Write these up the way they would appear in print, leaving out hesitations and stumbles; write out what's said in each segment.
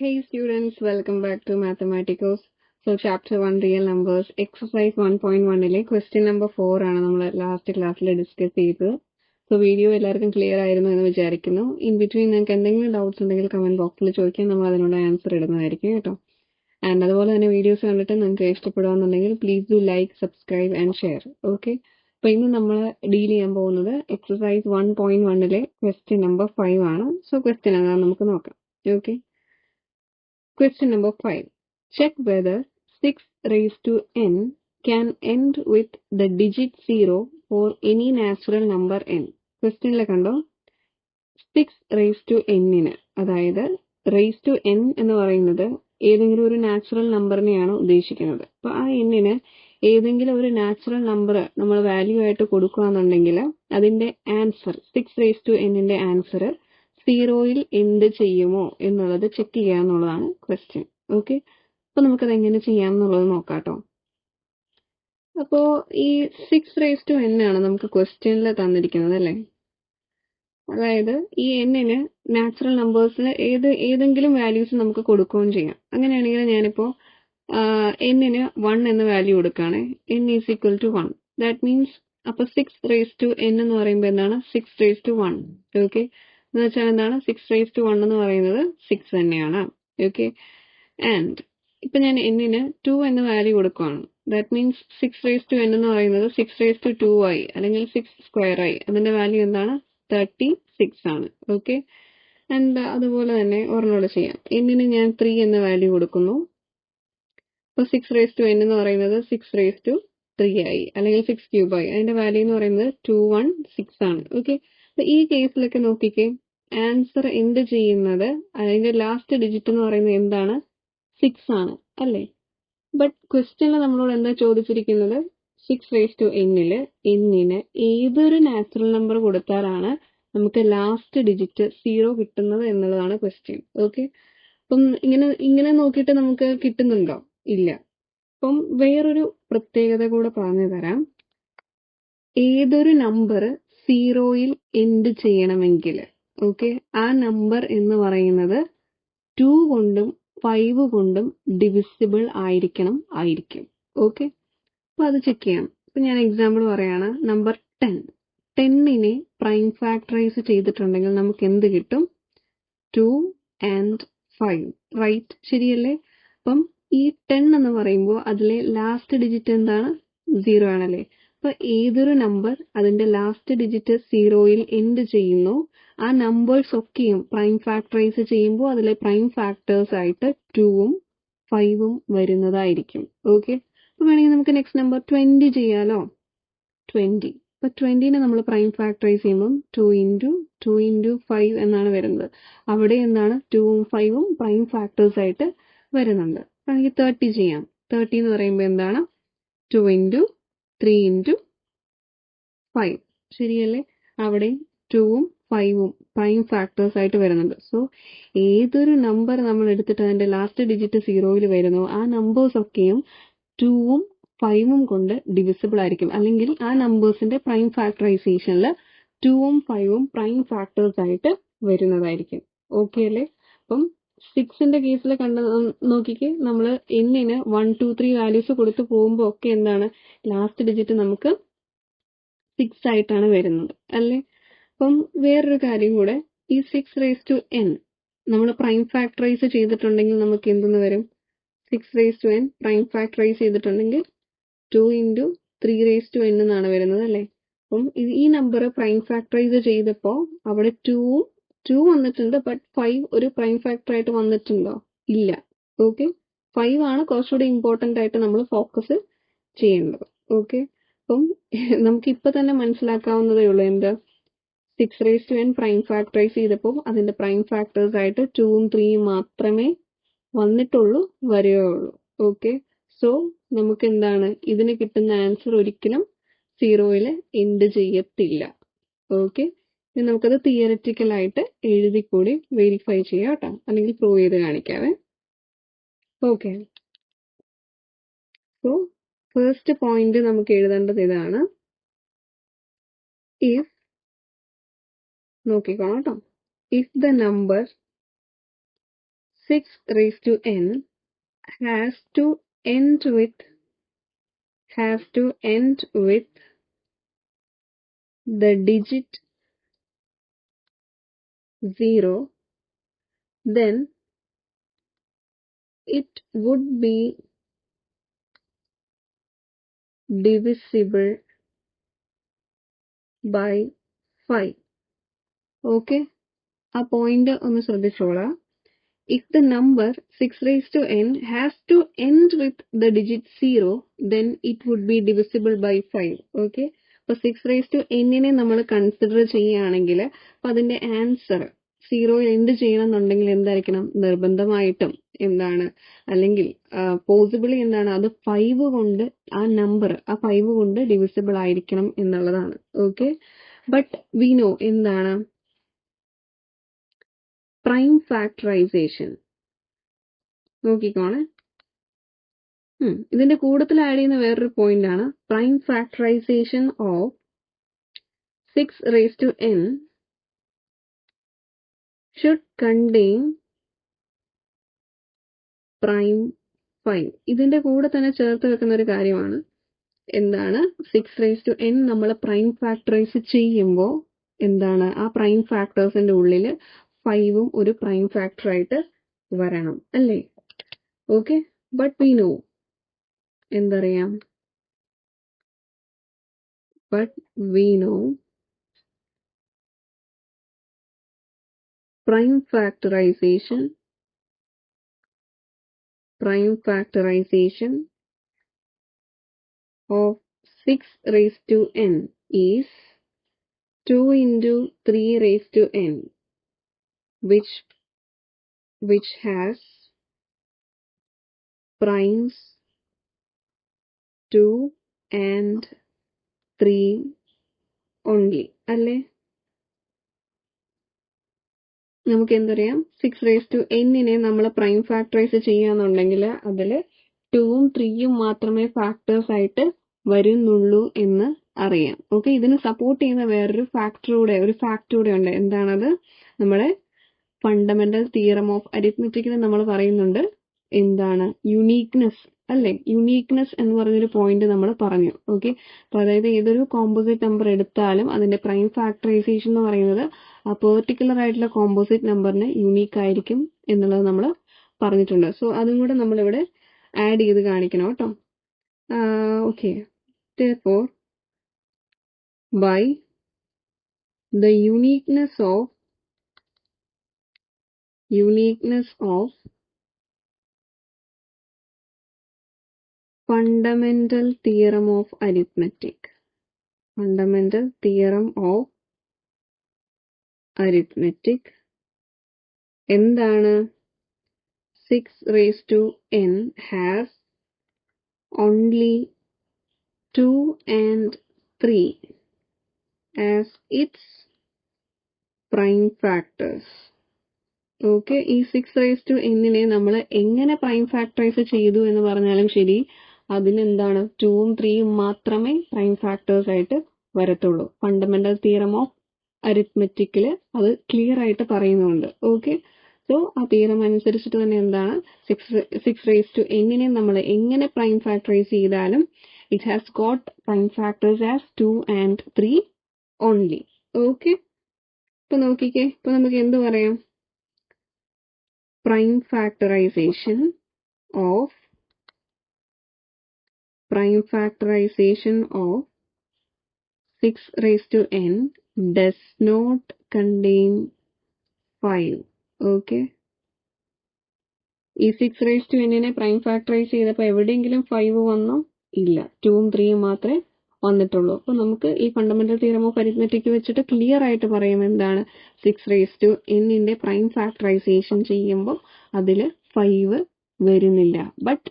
Hey students, welcome back to Mathematicos. So chapter 1 real numbers, exercise 1.1 question number 4 ആണ് നമ്മൾ last ക്ലാസ്സിൽ discuss ചെയ്തത്. So video എല്ലാവർക്കും clear ആയിരുന്നു എന്ന് വിചാരിക്കുന്നു. ഇൻ ബിറ്റ്വീൻ നിങ്ങൾക്ക് എന്തെങ്കിലും ഡൗട്ട്സ് ഉണ്ടെങ്കിൽ കമന്റ് ബോക്സിൽ ചോദിക്കാൻ നമ്മൾ അതിനുള്ള ആൻസർ ഇടുന്നതായിരിക്കും കേട്ടോ. ആൻഡ് അതുപോലെ തന്നെ വീഡിയോസ് കണ്ടിട്ട് നിങ്ങൾക്ക് ഇഷ്ടപ്പെടുകയാണെന്നുണ്ടെങ്കിൽ please do like, subscribe and share. Okay, അപ്പൊ ഇന്ന് നമ്മൾ ഡീൽ ചെയ്യാൻ പോകുന്നത് എക്സസൈസ് 1.1 ക്വസ്റ്റ്യൻ നമ്പർ 5 ആണ്. സോ ക്വസ്റ്റ്യൻ എന്താണെന്ന് നമുക്ക് നോക്കാം. Okay, question number 5. Check whether 6 raised to n can end with the digit 0 for any natural number n. ക്വസ്റ്റ്യനിൽ കണ്ടോ, 6 raised to n ന്, അതായത് raised to n എന്ന് പറയുന്നത് ഏതെങ്കിലും ഒരു നാച്ചുറൽ നമ്പറിനെയാണ് ഉദ്ദേശിക്കുന്നത്. അപ്പൊ ആ n-ന് ഏതെങ്കിലും ഒരു നാച്ചുറൽ നമ്പർ നമ്മൾ വാല്യൂ ആയിട്ട് കൊടുക്കുകയാണെന്നുണ്ടെങ്കിൽ അതിന്റെ ആൻസർ 6 raised to n ന്റെ ആൻസർ 0യിൽ എന്ത് ചെയ്യുമോ എന്നുള്ളത് ചെക്ക് ചെയ്യുക എന്നുള്ളതാണ് ക്വസ്റ്റ്യൻ. ഓക്കെ, അപ്പൊ നമുക്കത് എങ്ങനെ ചെയ്യാമെന്നുള്ളത് നോക്കാട്ടോ. അപ്പോ ഈ 6 raised to n ആണ് നമുക്ക് ക്വസ്റ്റ്യനിൽ തന്നിരിക്കുന്നത് അല്ലേ. അതായത് ഈ n-ന് നാച്ചുറൽ നമ്പേഴ്സിൽ ഏതെങ്കിലും വാല്യൂസ് നമുക്ക് കൊടുക്കുകയും ചെയ്യാം. അങ്ങനെയാണെങ്കിൽ ഞാനിപ്പോ n-ന് 1 എന്ന വാല്യൂ കൊടുക്കുകയാണ്. n is equal to 1. That means അപ്പൊ 6 raised to n എന്ന് പറയുമ്പോൾ എന്താണ്, 6 raised to 1. ഓക്കെ, എന്ന് വെച്ചാൽ എന്താണ്, 6 raised to 1 എന്ന് പറയുന്നത് 6 തന്നെയാണ്. ഓക്കെ, ആൻഡ് ഇപ്പൊ ഞാൻ n-ന് 2 എന്ന വാല്യൂ കൊടുക്കുകയാണ്. That means 6 raised to n എന്ന് പറയുന്നത് 6 raised to 2 ആയി, അല്ലെങ്കിൽ 6 സ്ക്വയർ ആയി. അതിന്റെ വാല്യൂ എന്താണ്, 36 ആണ്. ഓക്കെ, ആൻഡ് അതുപോലെ തന്നെ ഒരെണ്ണോട് ചെയ്യാം. n-ന് ഞാൻ 3 എന്ന വാല്യൂ കൊടുക്കുന്നു. അപ്പൊ 6 raised to n എന്ന് പറയുന്നത് 6 raised to 3 ആയി, അല്ലെങ്കിൽ 6 ക്യൂബ് ആയി. അതിന്റെ വാല്യൂ എന്ന് പറയുന്നത് 216 ആണ്. ഓക്കെ, അപ്പൊ ഈ കേസിലൊക്കെ നോക്കിക്കേ, ആൻസർ എന്ത് ചെയ്യുന്നത്, അതിന്റെ ലാസ്റ്റ് ഡിജിറ്റ് എന്ന് പറയുന്നത് എന്താണ്, 6 ആണ് അല്ലേ. ബട്ട് ക്വസ്റ്റ്യനിൽ നമ്മളോട് എന്താ ചോദിച്ചിരിക്കുന്നത്, 6 raised to n-ല് n-ന് ഏതൊരു നാച്ചുറൽ നമ്പർ കൊടുത്താലാണ് നമുക്ക് ലാസ്റ്റ് ഡിജിറ്റ് 0 കിട്ടുന്നത് എന്നുള്ളതാണ് ക്വസ്റ്റ്യൻ. ഓക്കെ, അപ്പം ഇങ്ങനെ നോക്കിയിട്ട് നമുക്ക് കിട്ടുന്നുണ്ടോ, ഇല്ല. അപ്പം വേറൊരു പ്രത്യേകത കൂടെ പറഞ്ഞു തരാം. ഏതൊരു നമ്പർ 0യിൽ എൻഡ് ചെയ്യണമെങ്കിൽ, ഓക്കെ, ആ നമ്പർ എന്ന് പറയുന്നത് 2 കൊണ്ടും 5 കൊണ്ടും ഡിവിസിബിൾ ആയിരിക്കും. ഓക്കെ, അപ്പൊ അത് ചെക്ക് ചെയ്യാം. ഇപ്പൊ ഞാൻ എക്സാമ്പിൾ പറയാണ്. നമ്പർ 10നെ പ്രൈം ഫാക്ടറൈസ് ചെയ്തിട്ടുണ്ടെങ്കിൽ നമുക്ക് എന്ത് കിട്ടും, 2 and 5, റൈറ്റ്, ശരിയല്ലേ. അപ്പം ഈ 10 എന്ന് പറയുമ്പോൾ അതിലെ ലാസ്റ്റ് ഡിജിറ്റ് എന്താണ്, 0 ആണല്ലേ. അപ്പൊ ഏതൊരു നമ്പർ അതിന്റെ ലാസ്റ്റ് ഡിജിറ്റ് 0യിൽ എൻഡ് ചെയ്യുന്നു, ആ നമ്പേഴ്സ് ഒക്കെയും പ്രൈം ഫാക്ടറൈസ് ചെയ്യുമ്പോൾ അതിലെ പ്രൈം ഫാക്ടേഴ്സ് ആയിട്ട് 2ഉം 5ഉം വരുന്നതായിരിക്കും. ഓക്കെ, അപ്പൊ വേണമെങ്കിൽ നമുക്ക് നെക്സ്റ്റ് നമ്പർ 20 ചെയ്യാലോ. 20, അപ്പൊ 20നെ നമ്മൾ പ്രൈം ഫാക്ടറൈസ് ചെയ്യുമ്പോൾ 2 into 5 എന്നാണ് വരുന്നത്. അവിടെ എന്താണ്, 2ഉം 5ഉം പ്രൈം ഫാക്ടേഴ്സ് ആയിട്ട് വരുന്നുണ്ട്. വേണമെങ്കിൽ 30 ചെയ്യാം. 30 എന്ന് പറയുമ്പോൾ എന്താണ്, 2 into 3 into 5, ശരിയല്ലേ. അവിടെ 2ഉം 5ഉം പ്രൈം ഫാക്ടേഴ്സ് ആയിട്ട് വരുന്നുണ്ട്. സോ ഏതൊരു നമ്പർ നമ്മൾ എടുത്തിട്ട് അതിന്റെ ലാസ്റ്റ് ഡിജിറ്റ് 0യിൽ വരുന്നു, ആ നമ്പേഴ്സ് ഒക്കെയും 2ഉം 5ഉം കൊണ്ട് ഡിവിസിബിൾ ആയിരിക്കും, അല്ലെങ്കിൽ ആ നമ്പേഴ്സിന്റെ പ്രൈം ഫാക്ടറൈസേഷനിൽ 2ഉം 5ഉം പ്രൈം ഫാക്ടേഴ്സ് ആയിട്ട് വരുന്നതായിരിക്കും. ഓക്കെ അല്ലേ. അപ്പം 6ന്റെ കേസിൽ നോക്കിക്കേ, നമ്മൾ n-ന് 1, 2, 3 വാല്യൂസ് കൊടുത്തു പോകുമ്പോൾ ഒക്കെ എന്താണ്, ലാസ്റ്റ് ഡിജിറ്റ് നമുക്ക് 6 ആയിട്ടാണ് വരുന്നത് അല്ലേ. അപ്പം വേറൊരു കാര്യം കൂടെ, ഈ 6 raised to n നമ്മൾ പ്രൈം ഫാക്ടറൈസ് ചെയ്തിട്ടുണ്ടെങ്കിൽ നമുക്ക് എന്തെന്ന് വരും, 6 raised to n prime factorise ചെയ്തിട്ടുണ്ടെങ്കിൽ 2 into 3 raised to n എന്നാണ് വരുന്നത് അല്ലേ. അപ്പം ഈ നമ്പർ പ്രൈം ഫാക്ടറൈസ് ചെയ്തപ്പോൾ അവിടെ 2 വന്നിട്ടുണ്ട്, ബട്ട് 5 ഒരു പ്രൈം ഫാക്ടർ ആയിട്ട് വന്നിട്ടുണ്ടോ, ഇല്ല. ഓക്കെ, 5 ആണ് കുറച്ചുകൂടി ഇമ്പോർട്ടന്റ് ആയിട്ട് നമ്മൾ ഫോക്കസ് ചെയ്യേണ്ടത്. ഓക്കെ, അപ്പം നമുക്ക് ഇപ്പൊ തന്നെ മനസ്സിലാക്കാവുന്നതേ ഉള്ളൂ, എന്താ, 6 raised to n prime factorise ചെയ്തപ്പോൾ അതിന്റെ പ്രൈം ഫാക്ടേഴ്സ് ആയിട്ട് 2ഉം 3ഉം മാത്രമേ വരികയുള്ളൂ. ഓക്കെ, സോ നമുക്ക് എന്താണ്, ഇതിന് കിട്ടുന്ന ആൻസർ ഒരിക്കലും 0യിൽ എൻഡ് ചെയ്യത്തില്ല. ഓക്കെ, ഇനി നമുക്കത് തിയററ്റിക്കൽ ആയിട്ട് എഴുതിക്കൂടി വെരിഫൈ ചെയ്യാം കേട്ടോ, അല്ലെങ്കിൽ പ്രൂവ് ചെയ്ത് കാണിക്കാവേ. ഓക്കെ, സോ ഫസ്റ്റ് പോയിന്റ് നമുക്ക് എഴുതേണ്ടത് ഇതാണ്. ഇഫ്, നോക്കിക്കോണം കേട്ടോ, if the number 6 raised to n has to end with the digit 0, then it would be divisible by 5. Okay, ആ പോയിന്റ് ഒന്ന് ശ്രദ്ധിച്ചോളാം. If the number 6 raised to n has to end with the digit 0, then it would be divisible by 5. Okay, അപ്പോൾ 6 raised to n നമ്മൾ consider ചെയ്യുകയാണെങ്കിൽ അപ്പൊ അതിന്റെ answer 0യിൽ end ചെയ്യണം എന്നുണ്ടെങ്കിൽ എന്തായിരിക്കണം? നിർബന്ധമായിട്ടും എന്താണ്, അല്ലെങ്കിൽ പോസിബിളി എന്താണ്, അത് 5 കൊണ്ട് ആ നമ്പർ ആ 5 കൊണ്ട് ഡിവിസിബിൾ ആയിരിക്കണം എന്നുള്ളതാണ്. ഓക്കെ, ബട്ട് വി നോ എന്താണ് പ്രൈം ഫാക്ടറൈസേഷൻ. നോക്കിക്കോണേ, ഇതിന്റെ കൂട്ടത്തിൽ ആഡ് ചെയ്യുന്ന വേറൊരു പോയിന്റ് ആണ് prime factorisation of 6 raised to n should contain prime 5. ഇതിന്റെ കൂടെ തന്നെ ചേർത്ത് വെക്കുന്ന ഒരു കാര്യമാണ് എന്താണ്, 6 raised to n നമ്മൾ പ്രൈം ഫാക്ടറൈസ് ചെയ്യുമ്പോൾ എന്താണ്, ആ പ്രൈം ഫാക്ടേഴ്സിന്റെ ഉള്ളിൽ 5ഉം ഒരു പ്രൈം ഫാക്ടർ ആയിട്ട് വരണം അല്ലേ? ഓക്കെ, ബട്ട് വി നോ എന്തറിയാം, prime factorization of 6 raised to n is 2 into 3 raised to n, which has primes 2 and 3 only അല്ലേ? നമുക്ക് എന്തറിയാം, 6 raised to n നമ്മൾ പ്രൈം ഫാക്ടറൈസ് ചെയ്യാന്നുണ്ടെങ്കിൽ അതിൽ 2ഉം 3ഉം മാത്രമേ ഫാക്ടേഴ്സ് ആയിട്ട് വരുന്നുള്ളൂ എന്ന് അറിയാം. ഓക്കെ, ഇതിന് സപ്പോർട്ട് ചെയ്യുന്ന വേറൊരു ഫാക്ടർ കൂടെ ഉണ്ട്. എന്താണത്? നമ്മുടെ ഫണ്ടമെന്റൽ തിയറം ഓഫ് അരിത്മെറ്റിക്കിൽ നമ്മൾ പറയുന്നുണ്ട് എന്താണ്, യുണീക്നെസ് അല്ലെ? യുണീക്നെസ് എന്ന് പറഞ്ഞൊരു പോയിന്റ് നമ്മൾ പറഞ്ഞു. ഓക്കെ, അപ്പൊ അതായത് ഏതൊരു കോമ്പോസിറ്റ് നമ്പർ എടുത്താലും അതിന്റെ പ്രൈം ഫാക്ടറൈസേഷൻ എന്ന് പറയുന്നത് ആ പെർട്ടിക്കുലർ ആയിട്ടുള്ള കോമ്പോസിറ്റ് നമ്പറിന് യുണീക്ക് ആയിരിക്കും എന്നുള്ളത് നമ്മൾ പറഞ്ഞിട്ടുണ്ട്. സോ അതും കൂടെ നമ്മളിവിടെ ആഡ് ചെയ്ത് കാണിക്കണം കേട്ടോ. Okay, therefore by the uniqueness of fundamental theorem of arithmetic, എന്താണ്, 6 raised to n has only 2 and 3 as its prime factors. Okay, ഈ 6 raised to n നമ്മൾ എങ്ങനെ പ്രൈം ഫാക്ടറൈസ് ചെയ്തു എന്ന് പറഞ്ഞാലും ശരി, അതിനെന്താണ് 2ഉം 3ഉം മാത്രമേ പ്രൈം ഫാക്ടേഴ്സ് ആയിട്ട് വരത്തുള്ളൂ. ഫണ്ടമെന്റൽ തിയറം ഓഫ് അരിത്മെറ്റിക്കിൽ അത് ക്ലിയർ ആയിട്ട് പറയുന്നുണ്ട്. ഓക്കെ, സോ ആ തിയറം അനുസരിച്ചിട്ട് തന്നെ എന്താണ്, 6 raised to n നമ്മൾ എങ്ങനെ പ്രൈം ഫാക്ടറൈസ് ചെയ്താലും it has got prime factors as 2 and 3 only. Okay, ഇപ്പൊ നോക്കിക്കേ, ഇപ്പൊ നമുക്ക് എന്ത് പറയാം, prime factorization of 6 raised to n does not contain 5. Okay, ഈ 6 raised to n prime factorise ചെയ്തപ്പോൾ എവിടെയെങ്കിലും 5 വന്നോ? ഇല്ല, 2ഉം 3ഉം മാത്രമേ വന്നിട്ടുള്ളൂ. അപ്പൊ നമുക്ക് ഈ ഫണ്ടമെന്റൽ തിയറം ഓഫ് അരിത്മെറ്റിക് വെച്ചിട്ട് ക്ലിയർ ആയിട്ട് പറയാം എന്താണ്, 6 raised to n prime factorisation ചെയ്യുമ്പോൾ അതിൽ 5 വരുന്നില്ല. ബട്ട്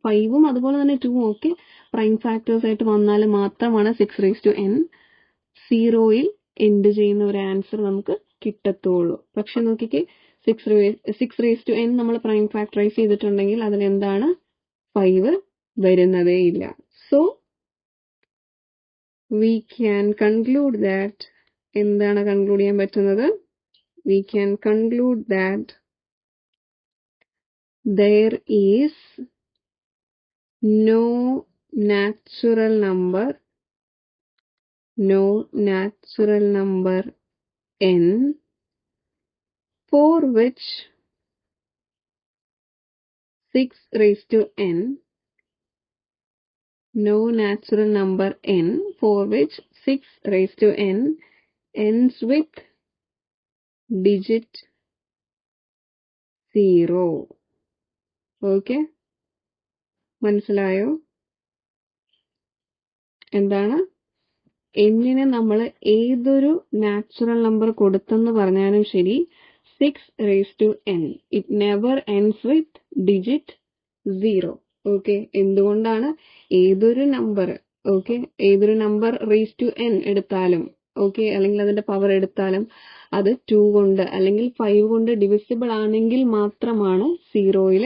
5ഉം അതുപോലെ തന്നെ 2ഉം ഒക്കെ പ്രൈം ഫാക്ടേഴ്സ് ആയിട്ട് വന്നാൽ മാത്രമാണ് 6 raised to n 0യിൽ എൻഡ് ചെയ്യുന്ന ഒരു ആൻസർ നമുക്ക് കിട്ടത്തുള്ളൂ. പക്ഷെ നോക്കിക്കേ, 6 raised to n നമ്മൾ പ്രൈം ഫാക്ടറൈസ് ചെയ്തിട്ടുണ്ടെങ്കിൽ അതിലെന്താണ്, 5 വരുന്നതേ ഇല്ല. So we can conclude that എന്താണ് കൺക്ലൂഡ് ചെയ്യാൻ പറ്റുന്നത്, we can conclude that there is no natural number n for which 6 raised to n for which 6 raised to n ends with digit 0. Okay, മനസ്സിലായോ? എന്താണ്? എന്നിനെ നമ്മൾ ഏതൊരു നാച്ചുറൽ നമ്പർ കൊടുത്തെന്ന് പറഞ്ഞാലും ശരി 6 raised to n, it never ends with digit 0. Okay, എന്തുകൊണ്ടാണ്? ഏതൊരു number raised to n എടുത്താലും ഓക്കെ, അല്ലെങ്കിൽ അതിന്റെ പവർ എടുത്താലും അത് 2 കൊണ്ട് അല്ലെങ്കിൽ 5 കൊണ്ട് ഡിവിസിബിൾ ആണെങ്കിൽ മാത്രമാണ് 0യിൽ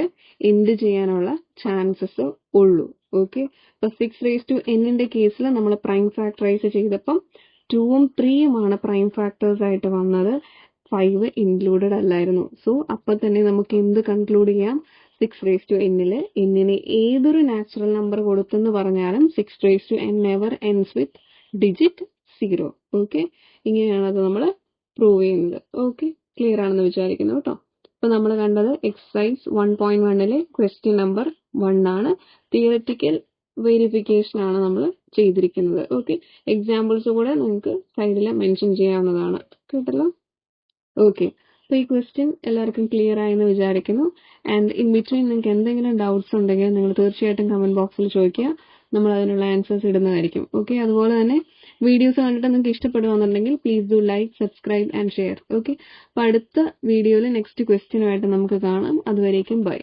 എൻഡ് ചെയ്യാനുള്ള ചാൻസസ് ഉള്ളൂ. ഓക്കെ, ഇപ്പൊ 6 raised to n-ന്റെ കേസിൽ നമ്മൾ പ്രൈം ഫാക്ടറൈസ് ചെയ്തപ്പം 2ഉം 3യുമാണ് പ്രൈം ഫാക്ടേഴ്സ് ആയിട്ട് വന്നത്, 5 ഇൻക്ലൂഡഡ് അല്ലായിരുന്നു. സോ അപ്പൊ തന്നെ നമുക്ക് എന്ത് കൺക്ലൂഡ് ചെയ്യാം? 6 raised to n-ല് എന്നിനെ ഏതൊരു നാച്ചുറൽ നമ്പർ കൊടുത്തെന്ന് പറഞ്ഞാലും 6 raised to n never ends with digit 0. Okay, ഇങ്ങനെയാണ് അത് നമ്മൾ പ്രൂവ് ചെയ്യുന്നത്. ഓക്കെ, ക്ലിയർ ആണെന്ന് വിചാരിക്കുന്നു കേട്ടോ. ഇപ്പൊ നമ്മൾ കണ്ടത് എക്സസൈസ് 1.1-ലെ ക്വസ്റ്റ്യൻ നമ്പർ 1 ആണ്. തിയററ്റിക്കൽ വെരിഫിക്കേഷൻ ആണ് നമ്മൾ ചെയ്തിരിക്കുന്നത്. ഓക്കെ, എക്സാമ്പിൾസ് കൂടെ നിങ്ങൾക്ക് സൈഡിൽ മെൻഷൻ ചെയ്യാവുന്നതാണ്. കേട്ടല്ലോ? ഓക്കെ, അപ്പോൾ ഈ ക്വസ്റ്റ്യൻ എല്ലാവർക്കും ക്ലിയർ ആയെന്ന് വിചാരിക്കുന്നു. ആൻഡ് ഇൻ ബിറ്റ്വീൻ നിങ്ങൾക്ക് എന്തെങ്കിലും ഡൗട്ട്സ് ഉണ്ടെങ്കിൽ നിങ്ങൾ തീർച്ചയായിട്ടും കമന്റ് ബോക്സിൽ ചോദിക്കുക, നമ്മൾ അതിനുള്ള ആൻസേഴ്സ് ഇടുന്നതായിരിക്കും. ഓക്കെ, അതുപോലെ തന്നെ വീഡിയോസ് കണ്ടിട്ട് നിങ്ങൾക്ക് ഇഷ്ടപ്പെടുകയാണെന്നുണ്ടെങ്കിൽ please do like, subscribe and share. Okay, അപ്പോൾ അടുത്ത വീഡിയോയിൽ നെക്സ്റ്റ് ക്വസ്റ്റ്യനുമായിട്ട് നമുക്ക് കാണാം. അതുവരേക്കും ബൈ.